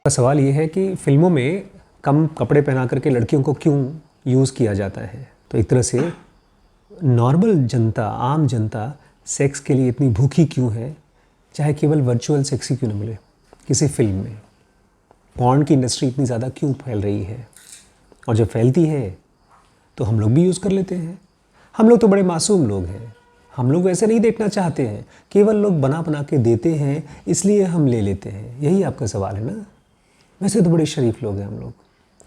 का सवाल ये है कि फिल्मों में कम कपड़े पहना करके लड़कियों को क्यों यूज़ किया जाता है। तो एक तरह से नॉर्मल जनता, आम जनता सेक्स के लिए इतनी भूखी क्यों है, चाहे केवल वर्चुअल सेक्स ही क्यों न मिले किसी फिल्म में। पॉर्न की इंडस्ट्री इतनी ज़्यादा क्यों फैल रही है, और जब फैलती है तो हम लोग भी यूज़ कर लेते हैं। हम लोग तो बड़े मासूम लोग हैं, हम लोग वैसे नहीं देखना चाहते हैं, केवल लोग बना बना के देते हैं इसलिए हम ले लेते हैं। यही आपका सवाल है ना। वैसे तो बड़े शरीफ लोग हैं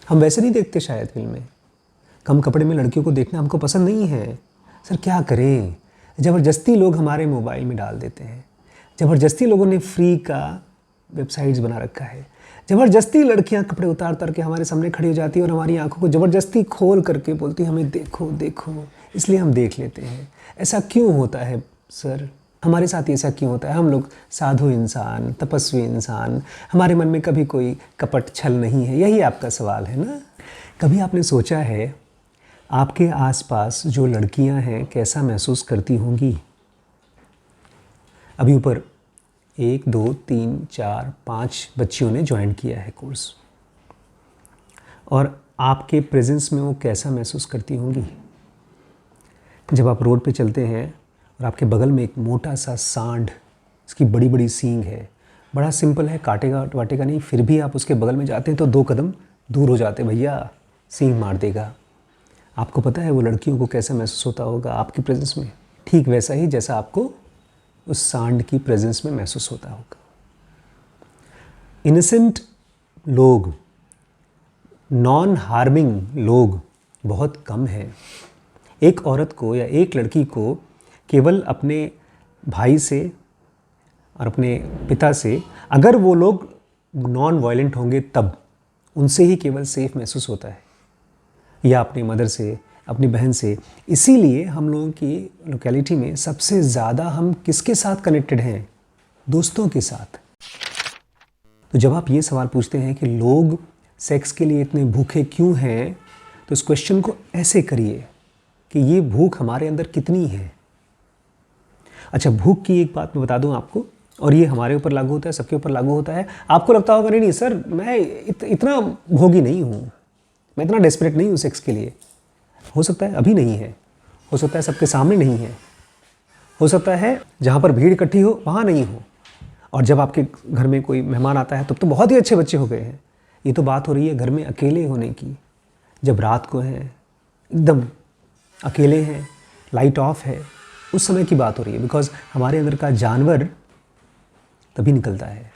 हम वैसे नहीं देखते शायद फिल्में। कम कपड़े में लड़कियों को देखना हमको पसंद नहीं है। सर क्या करें, ज़बरदस्ती लोग हमारे मोबाइल में डाल देते हैं। ज़बरदस्ती लोगों ने फ्री का वेबसाइट्स बना रखा है। ज़बरदस्ती लड़कियां कपड़े उतार उतार के हमारे सामने खड़ी हो जाती है और हमारी आंखों को ज़बरदस्ती खोल करके बोलती है हमें देखो देखो, इसलिए हम देख लेते हैं। ऐसा क्यों होता है सर, हमारे साथ ऐसा क्यों होता है। हम लोग साधु इंसान, तपस्वी इंसान, हमारे मन में कभी कोई कपट छल नहीं है। यही आपका सवाल है ना। कभी आपने सोचा है आपके आसपास जो लड़कियां हैं कैसा महसूस करती होंगी। अभी ऊपर 1 2 3 4 5 बच्चियों ने ज्वाइन किया है कोर्स, और आपके प्रेजेंस में वो कैसा महसूस करती होंगी। जब आप रोड पे चलते हैं और आपके बगल में एक मोटा सा सांड, इसकी बड़ी बड़ी सींग है, बड़ा सिंपल है, काटेगा वाटेगा नहीं, फिर भी आप उसके बगल में जाते हैं तो 2 कदम दूर हो जाते, भैया सींग मार देगा। आपको पता है वो लड़कियों को कैसा महसूस होता होगा आपकी प्रेजेंस में, ठीक वैसा ही जैसा आपको उस सांड की प्रेजेंस में महसूस होता होगा। इनोसेंट लोग, नॉन हार्मिंग लोग बहुत कम हैं। एक औरत को या एक लड़की को केवल अपने भाई से और अपने पिता से, अगर वो लोग नॉन वायलेंट होंगे तब उनसे ही केवल सेफ महसूस होता है, या अपनी मदर से, अपनी बहन से। इसीलिए हम लोगों की लोकेलिटी में सबसे ज़्यादा हम किसके साथ कनेक्टेड हैं, दोस्तों के साथ। तो जब आप ये सवाल पूछते हैं कि लोग सेक्स के लिए इतने भूखे क्यों हैं, तो इस क्वेश्चन को ऐसे करिए कि ये भूख हमारे अंदर कितनी है। अच्छा, भूख की एक बात मैं बता दूं आपको, और ये हमारे ऊपर लागू होता है, सबके ऊपर लागू होता है। आपको लगता होगा नहीं सर मैं इतना भोगी नहीं हूँ, मैं इतना डेस्परेट नहीं हूँ सेक्स के लिए। हो सकता है अभी नहीं है, हो सकता है सबके सामने नहीं है, हो सकता है जहाँ पर भीड़ इकट्ठी हो वहाँ नहीं हो, और जब आपके घर में कोई मेहमान आता है तब तो बहुत ही अच्छे बच्चे हो गए हैं। ये तो बात हो रही है घर में अकेले होने की, जब रात को है, एकदम अकेले हैं, लाइट ऑफ है, उस समय की बात हो रही है। बिकॉज हमारे अंदर का जानवर तभी निकलता है।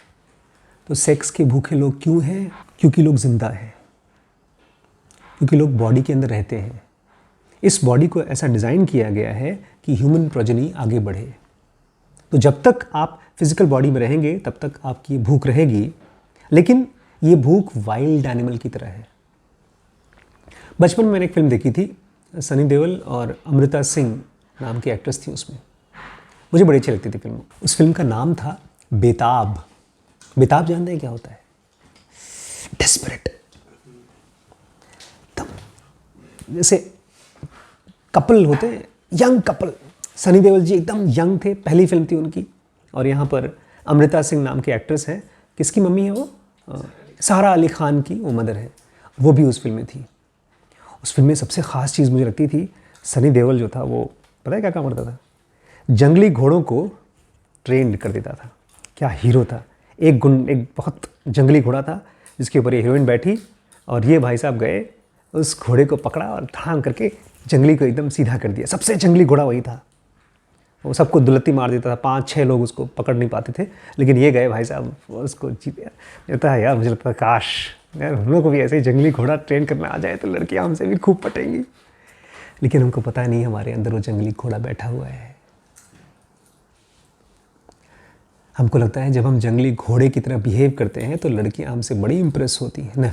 तो सेक्स के भूखे लोग क्यों हैं, क्योंकि लोग जिंदा हैं, क्योंकि लोग बॉडी के अंदर रहते हैं। इस बॉडी को ऐसा डिज़ाइन किया गया है कि ह्यूमन प्रोजेनी आगे बढ़े। तो जब तक आप फिजिकल बॉडी में रहेंगे तब तक आपकी ये भूख रहेगी, लेकिन ये भूख वाइल्ड एनिमल की तरह है। बचपन में मैंने एक फिल्म देखी थी, सनी देओल और अमृता सिंह नाम की एक्ट्रेस थी उसमें, मुझे बड़ी अच्छी लगती थी फिल्म। उस फिल्म का नाम था बेताब। बेताब जानते हैं क्या होता है? डेस्परेट। जैसे कपल होते हैं, यंग कपल, सनी देओल जी एकदम यंग थे, पहली फिल्म थी उनकी, और यहाँ पर अमृता सिंह नाम की एक्ट्रेस है। किसकी मम्मी है वो? सारा अली खान की वो मदर है, वो भी उस फिल्म में थी। उस फिल्म में सबसे ख़ास चीज़ मुझे लगती थी, सनी देओल जो था वो पता है क्या काम करता था? जंगली घोड़ों को ट्रेंड कर देता था। क्या हीरो था। एक बहुत जंगली घोड़ा था जिसके ऊपर ये हीरोइन बैठी, और ये भाई साहब गए, उस घोड़े को पकड़ा और धड़ाम करके जंगली को एकदम सीधा कर दिया। सबसे जंगली घोड़ा वही था, वो सबको दुलत्ती मार देता था, 5-6 लोग उसको पकड़ नहीं पाते थे, लेकिन ये गए भाई साहब उसको जीत देता है। यार मुझे लगता है काश यार हम लोग को भी ऐसे ही जंगली घोड़ा ट्रेन करना आ जाए तो लड़कियां हमसे भी खूब पटेंगी। लेकिन हमको पता नहीं हमारे अंदर वो जंगली घोड़ा बैठा हुआ है। हमको लगता है जब हम जंगली घोड़े की तरह बिहेव करते हैं तो लड़कियां हमसे बड़ी इंप्रेस होती हैं ना,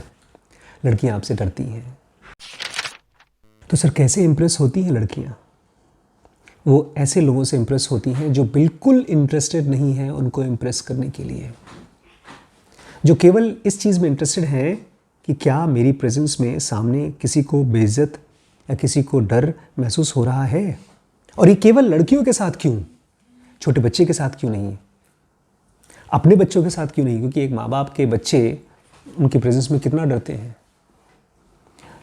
लड़कियां आपसे डरती हैं। तो सर कैसे इंप्रेस होती हैं लड़कियां? वो ऐसे लोगों से इंप्रेस होती हैं जो बिल्कुल इंटरेस्टेड नहीं हैं उनको इंप्रेस करने के लिए, जो केवल इस चीज़ में इंटरेस्टेड हैं कि क्या मेरी प्रेजेंस में सामने किसी को बेइज्जत या किसी को डर महसूस हो रहा है। और ये केवल लड़कियों के साथ क्यों, छोटे बच्चे के साथ क्यों नहीं, अपने बच्चों के साथ क्यों नहीं? क्योंकि एक माँ बाप के बच्चे उनके प्रेजेंस में कितना डरते हैं।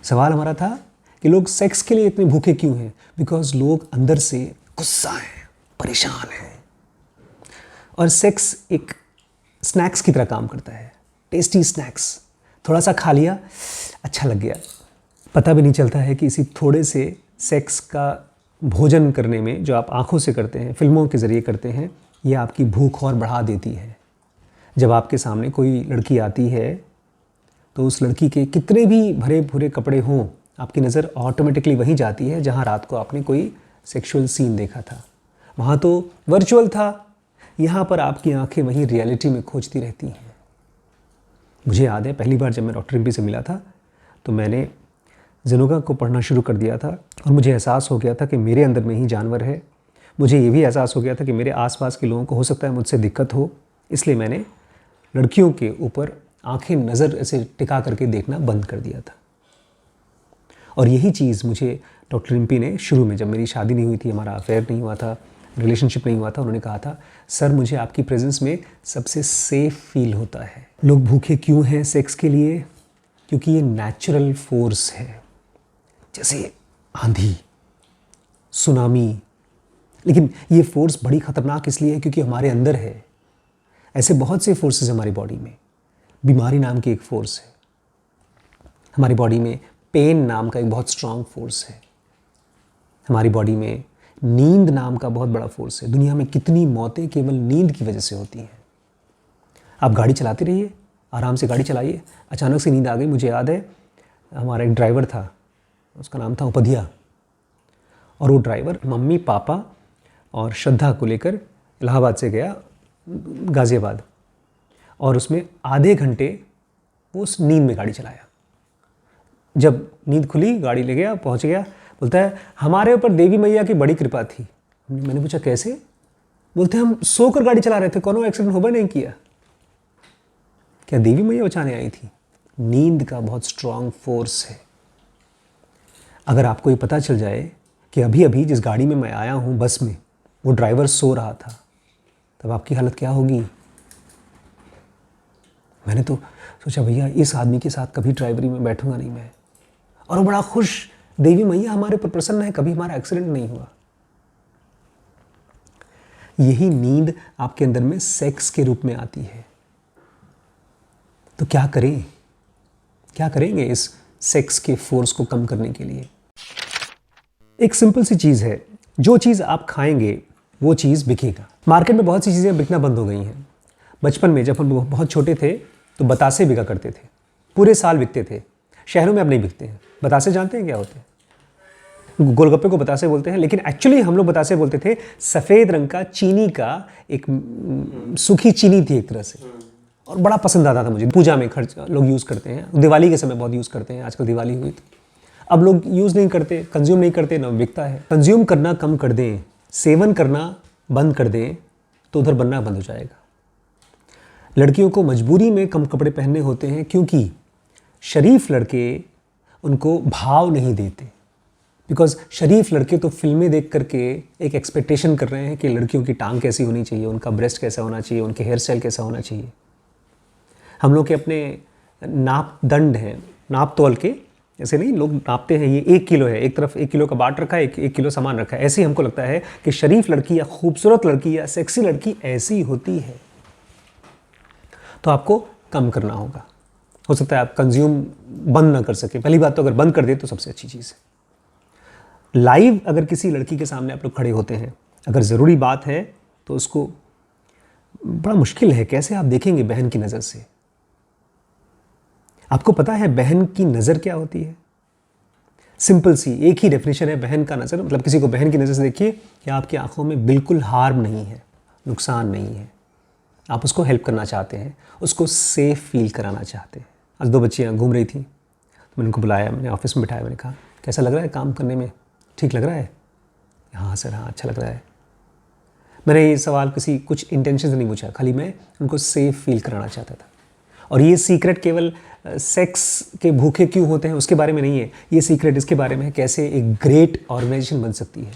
सवाल हमारा था कि लोग सेक्स के लिए इतने भूखे क्यों हैं? बिकॉज लोग अंदर से गुस्सा हैं, परेशान हैं। और सेक्स एक स्नैक्स की तरह काम करता है, टेस्टी स्नैक्स। थोड़ा सा खा लिया, अच्छा लग गया, पता भी नहीं चलता है कि इसी थोड़े से सेक्स का भोजन करने में, जो आप आंखों से करते हैं, फिल्मों के ज़रिए करते हैं, ये आपकी भूख और बढ़ा देती है। जब आपके सामने कोई लड़की आती है तो उस लड़की के कितने भी भरे भूरे कपड़े हों, आपकी नज़र ऑटोमेटिकली वहीं जाती है जहाँ रात को आपने कोई सेक्सुअल सीन देखा था। वहाँ तो वर्चुअल था, यहाँ पर आपकी आंखें वहीं रियलिटी में खोजती रहती हैं। मुझे याद है पहली बार जब मैं डॉक्टर रिम्पी से मिला था तो मैंने ज़ेनोगा को पढ़ना शुरू कर दिया था और मुझे एहसास हो गया था कि मेरे अंदर में ही जानवर है। मुझे ये भी एहसास हो गया था कि मेरे आसपास के लोगों को हो सकता है मुझसे दिक्कत हो, इसलिए मैंने लड़कियों के ऊपर आंखें नज़र ऐसे टिका करके देखना बंद कर दिया था। और यही चीज़ मुझे डॉक्टर रिम्पी ने शुरू में, जब मेरी शादी नहीं हुई थी, हमारा अफेयर नहीं हुआ था, रिलेशनशिप नहीं हुआ था, उन्होंने कहा था, सर मुझे आपकी प्रेजेंस में सबसे सेफ फील होता है। लोग भूखे क्यों हैं सेक्स के लिए? क्योंकि ये नेचुरल फोर्स है, जैसे आंधी, सुनामी। लेकिन ये फोर्स बड़ी ख़तरनाक इसलिए है क्योंकि हमारे अंदर है। ऐसे बहुत से फोर्सेस हमारी बॉडी में। बीमारी नाम की एक फोर्स है हमारी बॉडी में, पेन नाम का एक बहुत स्ट्रांग फोर्स है हमारी बॉडी में, नींद नाम का बहुत बड़ा फोर्स है। दुनिया में कितनी मौतें केवल नींद की वजह से होती हैं। आप गाड़ी चलाते रहिए, आराम से गाड़ी चलाइए, अचानक से नींद आ गई। मुझे याद है हमारा एक ड्राइवर था, उसका नाम था उपधिया, और वो ड्राइवर मम्मी पापा और श्रद्धा को लेकर इलाहाबाद से गया गाज़ियाबाद, और उसमें आधे घंटे वो उस नींद में गाड़ी चलाया। जब नींद खुली, गाड़ी ले गया, पहुंच गया, बोलता है हमारे ऊपर देवी मैया की बड़ी कृपा थी। मैंने पूछा कैसे? बोलते हम सोकर गाड़ी चला रहे थे, कोनो एक्सीडेंट होगा नहीं किया। क्या देवी मैया बचाने आई थी? नींद का बहुत स्ट्रांग फोर्स है। अगर आपको ये पता चल जाए कि अभी अभी जिस गाड़ी में मैं आया हूँ बस में, वो ड्राइवर सो रहा था, तब आपकी हालत क्या होगी? मैंने तो सोचा भैया इस आदमी के साथ कभी ड्राइवरी में बैठूंगा नहीं मैं। और वो बड़ा खुश, देवी मैया हमारे पर प्रसन्न है, कभी हमारा एक्सीडेंट नहीं हुआ। यही नींद आपके अंदर में सेक्स के रूप में आती है। तो क्या करें? क्या करेंगे इस सेक्स के फोर्स को कम करने के लिए? एक सिंपल सी चीज़ है, जो चीज़ आप खाएंगे वो चीज़ बिकेगा। मार्केट में बहुत सी चीज़ें बिकना बंद हो गई हैं। बचपन में जब हम बहुत छोटे थे तो बतासे बिका करते थे, पूरे साल बिकते थे। शहरों में अब नहीं बिकते हैं। बतासे जानते हैं क्या होते हैं? गोलगप्पे को बतासे बोलते हैं, लेकिन एक्चुअली हम लोग बतासे बोलते थे सफ़ेद रंग का चीनी का, एक सूखी चीनी थी एक तरह से, और बड़ा पसंद आता था मुझे। पूजा में खर्च लोग यूज़ करते हैं, दिवाली के समय बहुत यूज़ करते हैं। आजकल दिवाली हुई तो अब लोग यूज़ नहीं करते, कंज्यूम नहीं करते, ना बिकता है। कंज्यूम करना कम कर दें, सेवन करना बंद कर दें, तो उधर बनना बंद हो जाएगा। लड़कियों को मजबूरी में कम कपड़े पहनने होते हैं क्योंकि शरीफ लड़के उनको भाव नहीं देते। बिकॉज शरीफ लड़के तो फिल्में देख करके एक एक्सपेक्टेशन कर रहे हैं कि लड़कियों की टांग कैसी होनी चाहिए, उनका ब्रेस्ट कैसा होना चाहिए, उनके हेयर स्टाइल कैसा होना चाहिए। हम लोग के अपने नाप दंड हैं, नाप तोल के, ऐसे नहीं लोग नापते हैं, ये 1 किलो है, एक तरफ 1 किलो का बाट रखा है, 1 किलो सामान रखा है। ऐसे ही हमको लगता है कि शरीफ लड़की या खूबसूरत लड़की या सेक्सी लड़की ऐसी होती है। तो आपको कम करना होगा। हो सकता है आप कंज्यूम बंद ना कर सके। पहली बात तो अगर बंद कर दे तो सबसे अच्छी चीज़ है। लाइव अगर किसी लड़की के सामने आप लोग खड़े होते हैं, अगर ज़रूरी बात है तो उसको, बड़ा मुश्किल है, कैसे आप देखेंगे बहन की नज़र से? आपको पता है बहन की नज़र क्या होती है? सिंपल सी एक ही डेफिनेशन है बहन का नज़र, मतलब किसी को बहन की नज़र से देखिए कि आपकी आंखों में बिल्कुल हार्म नहीं है, नुकसान नहीं है। आप उसको हेल्प करना चाहते हैं, उसको सेफ फील कराना चाहते हैं। आज 2 बच्चियाँ घूम रही थी, तो मैंने उनको बुलाया, मैंने ऑफिस में बिठाया, मैंने कहा कैसा लग रहा है काम करने में, ठीक लग रहा है? हाँ सर, हाँ अच्छा लग रहा है। मैंने ये सवाल कुछ इंटेंशन से नहीं पूछा, खाली मैं उनको सेफ फील कराना चाहता था। और ये सीक्रेट केवल सेक्स के भूखे क्यों होते हैं उसके बारे में नहीं है, ये सीक्रेट इसके बारे में है कैसे एक ग्रेट ऑर्गेनाइजेशन बन सकती है।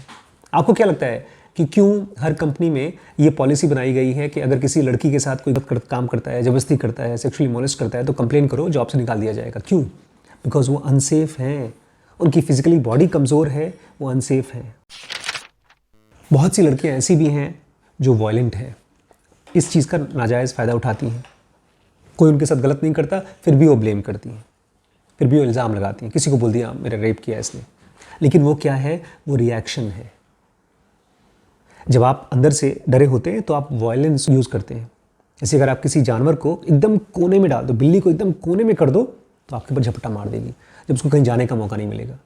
आपको क्या लगता है कि क्यों हर कंपनी में ये पॉलिसी बनाई गई है कि अगर किसी लड़की के साथ कोई काम करता है, ज़बरदस्ती करता है, सेक्सुअली मोलेस्ट करता है तो कंप्लेन करो, जॉब से निकाल दिया जाएगा। क्यों? बिकॉज वो अनसेफ हैं, उनकी फिजिकली बॉडी कमज़ोर है, वो अनसेफ हैं। बहुत सी लड़कियां ऐसी भी हैं जो वायलेंट है, इस चीज़ का नाजायज़ फ़ायदा उठाती हैं। कोई उनके साथ गलत नहीं करता, फिर भी वो ब्लेम करती हैं, फिर भी वो इल्ज़ाम लगाती हैं, किसी को बोल दिया मेरा रेप किया इसने। लेकिन वो क्या है? वो रिएक्शन है। जब आप अंदर से डरे होते हैं तो आप वायलेंस यूज़ करते हैं। जैसे अगर आप किसी जानवर को एकदम कोने में डाल दो, बिल्ली को एकदम कोने में कर दो तो आपके ऊपर झपट्टा मार देगी, जब उसको कहीं जाने का मौका नहीं मिलेगा।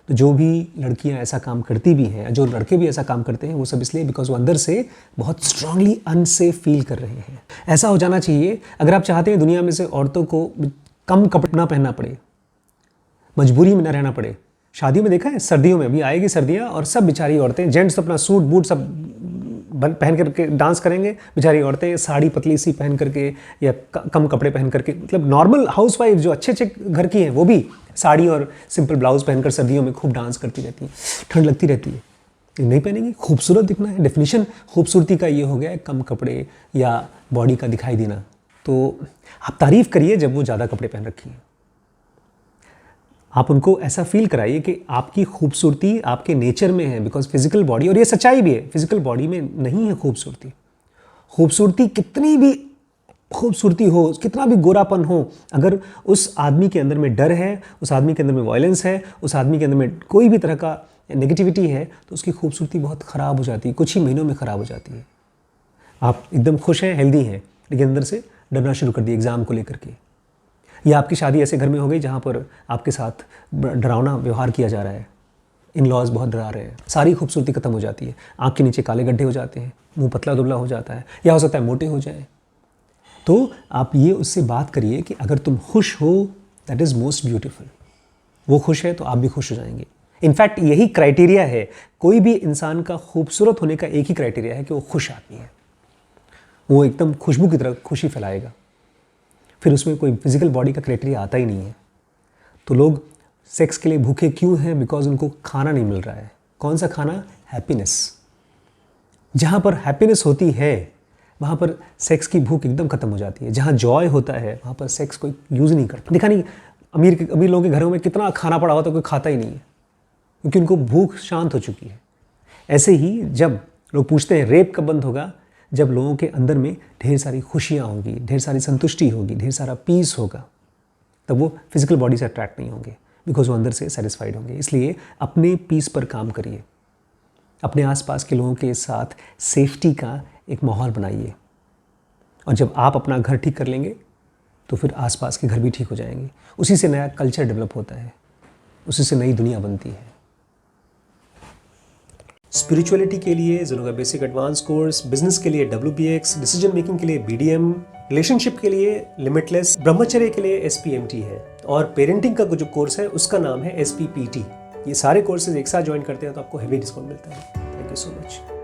तो जो भी लड़कियां ऐसा काम करती भी हैं, जो लड़के भी ऐसा काम करते हैं, वो सब इसलिए बिकॉज वो अंदर से बहुत स्ट्रांगली अनसेफ फील कर रहे हैं। ऐसा हो जाना चाहिए। अगर आप चाहते हैं दुनिया में से औरतों को कम कपड़े ना पहनना पड़े, मजबूरी में ना रहना पड़े। शादियों में देखा है, सर्दियों में अभी आएगी सर्दियाँ और सब बेचारी औरतें, जेंट्स तो अपना सूट बूट सब पहन करके डांस करेंगे, बेचारी औरतें साड़ी पतली सी पहन करके या कम कपड़े पहन करके, मतलब नॉर्मल हाउसवाइफ जो अच्छे अच्छे घर की हैं वो भी साड़ी और सिंपल ब्लाउज पहनकर सर्दियों में खूब डांस करती रहती हैं, ठंड लगती रहती है। नहीं पहनेंगी, खूबसूरत दिखना है। डेफिनेशन खूबसूरती का ये हो गया है कम कपड़े या बॉडी का दिखाई देना। तो आप तारीफ़ करिए जब वो ज़्यादा कपड़े पहन रखी हैं, आप उनको ऐसा फील कराइए कि आपकी खूबसूरती आपके नेचर में है, बिकॉज फिजिकल बॉडी, और ये सच्चाई भी है, फिजिकल बॉडी में नहीं है खूबसूरती। खूबसूरती कितनी भी खूबसूरती हो, कितना भी गोरापन हो, अगर उस आदमी के अंदर में डर है, उस आदमी के अंदर में वायलेंस है, उस आदमी के अंदर में कोई भी तरह का नेगेटिविटी है, तो उसकी खूबसूरती बहुत ख़राब हो जाती है, कुछ ही महीनों में ख़राब हो जाती है। आप एकदम खुश हैं, हेल्दी हैं, लेकिन अंदर से डरना शुरू कर दिया एग्ज़ाम को लेकर के, या आपकी शादी ऐसे घर में हो गई जहाँ पर आपके साथ डरावना व्यवहार किया जा रहा है, इन लॉज बहुत डरा रहे हैं, सारी खूबसूरती खत्म हो जाती है, आँख के नीचे काले गड्ढे हो जाते हैं, मुंह पतला दुबला हो जाता है, या हो सकता है मोटे हो जाए। तो आप ये उससे बात करिए कि अगर तुम खुश हो, दैट इज़ मोस्ट ब्यूटीफुल। वो खुश है तो आप भी खुश हो जाएंगे। इनफैक्ट यही क्राइटेरिया है, कोई भी इंसान का खूबसूरत होने का एक ही क्राइटेरिया है कि वो खुश आदमी है। वो एकदम खुशबू की तरह खुशी फैलाएगा, फिर उसमें कोई फिजिकल बॉडी का क्राइटेरिया आता ही नहीं है। तो लोग सेक्स के लिए भूखे क्यों हैं? बिकॉज उनको खाना नहीं मिल रहा है। कौन सा खाना? हैप्पीनेस। जहाँ पर हैप्पीनेस होती है वहाँ पर सेक्स की भूख एकदम खत्म हो जाती है। जहाँ जॉय होता है वहाँ पर सेक्स कोई यूज़ नहीं करता। देखा नहीं, अमीर लोगों के घरों में कितना खाना पड़ा होता है, कोई खाता ही नहीं है, क्योंकि उनको भूख शांत हो चुकी है। ऐसे ही जब लोग पूछते हैं रेप कब बंद होगा, जब लोगों के अंदर में ढेर सारी खुशियाँ होंगी, ढेर सारी संतुष्टि होगी, ढेर सारा पीस होगा, तब वो फिजिकल बॉडी से अट्रैक्ट नहीं होंगे, बिकॉज वो अंदर से सेटिस्फाइड होंगे। इसलिए अपने पीस पर काम करिए, अपने आसपास के लोगों के साथ सेफ्टी का एक माहौल बनाइए, और जब आप अपना घर ठीक कर लेंगे तो फिर आसपास के घर भी ठीक हो जाएंगे। उसी से नया कल्चर डेवलप होता है, उसी से नई दुनिया बनती है। स्पिरिचुअलिटी के लिए ज़ेनो का बेसिक एडवांस कोर्स, बिजनेस के लिए WBX, डिसीजन मेकिंग के लिए BDM, रिलेशनशिप के लिए लिमिटलेस, ब्रह्मचर्य के लिए SPMT है, और पेरेंटिंग का जो कोर्स है उसका नाम है SPPT। ये सारे कोर्सेज एक साथ ज्वाइन करते हैं तो आपको हेवी डिस्काउंट मिलता है। Thank you so much.